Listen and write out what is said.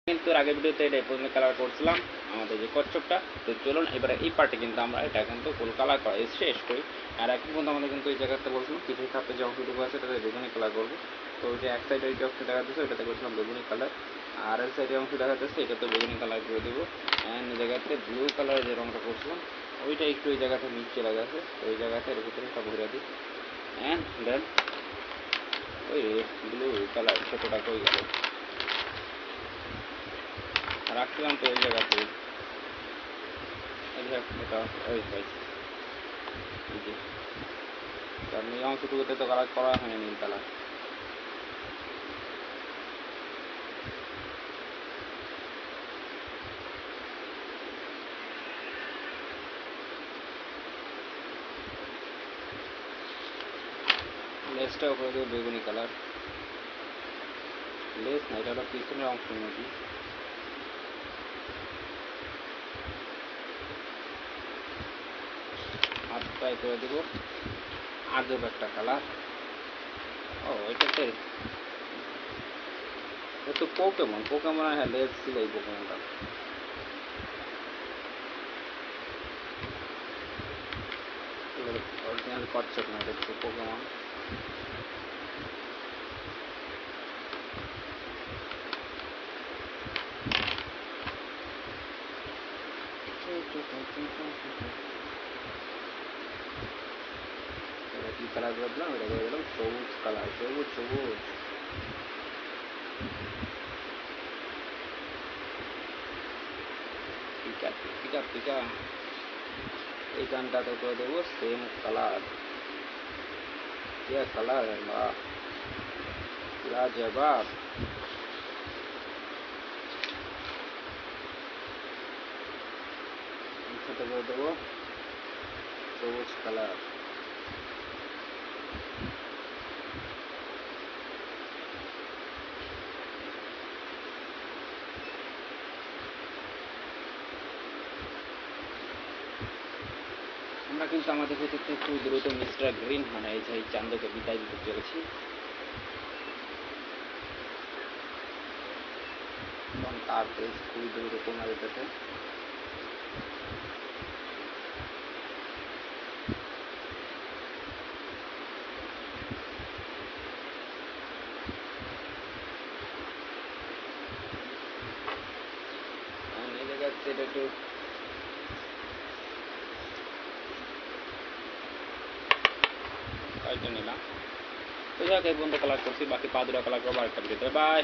কিন্তু আগের ভিডিওতে এটা পর্যন্ত কালার করছিলাম আমাদের যে কচ্ছপটা। তো চলুন এবারে এই পার্টে কিন্তু আমরা এটা কিন্তু ফুল কালার করা শেষ করি। আর এখন পর্যন্ত আমাদের কিন্তু এই জায়গাতে বলছিলাম কিছু কাপে যে অংশটুকু আছে এটাতে বেগুনি কালার করবো। তো ওই যে এক সাইডে যে অংশ দেখা যাচ্ছে ওইটাতে করছিলাম বেগুনি কালার, আর এক সাইডে অংশ দেখা যাচ্ছে এটাতে বেগুনি কালার করে দেবো। অ্যান্ড এই জায়গাতে ব্লু কালারের যে রঙটা করছিলাম ওইটা একটু এই জায়গাতে মিক্স চলে গেছে, তো ওই জায়গাতে এর ভিতরে একটা ভরে দিই। অ্যান্ড দেন ওই ব্লু কালার ছোটোটা কই গেল রাখছিলাম তো ওই জায়গাতে, এটা ওই পাইছি এই যে, কারণ এই অংশটুকুতে তো কালার করা হয়নি নীল কালার। লেসটা উপরে দেবো বেগুনি কালার, লেস না এটা হলো পিছনের অংশ নাকি। হাত ট্রাই করে দেবো আজব একটা কালার। ও এটাতে তো পোকেমন পোকেমন, হ্যাঁ লেস ছিল এই পোকেমনটা। অরিজিনাল কচ্ছপ না, এটা হচ্ছে পোকেমন। এটা কি কালার করে দিলাম, এটা করে দিলাম সবুজ কালার, সবুজ সবুজ। Pika Pika Pika. এই গানটাতে করে দেবো সেম কালার। क्या कलर है, वाह लाजवाब। সাথে করে দেবো সবুজ কালার। আমরা কিন্তু আমাদের ক্ষেত্রে খুব দ্রুত মিস্টার গ্রিন মানে এই যে চান্দকে বিদায় দিতে চলেছি, এবং তার তেজ খুবই দ্রুত কমে যেতেছে। এই জায়গায় এটা একটু নিলাম। তো যাক এই পর্যন্ত কালার করছি, বাকি পা দুটা কালার করবো আরেকটা ভিডিওতে। বাই।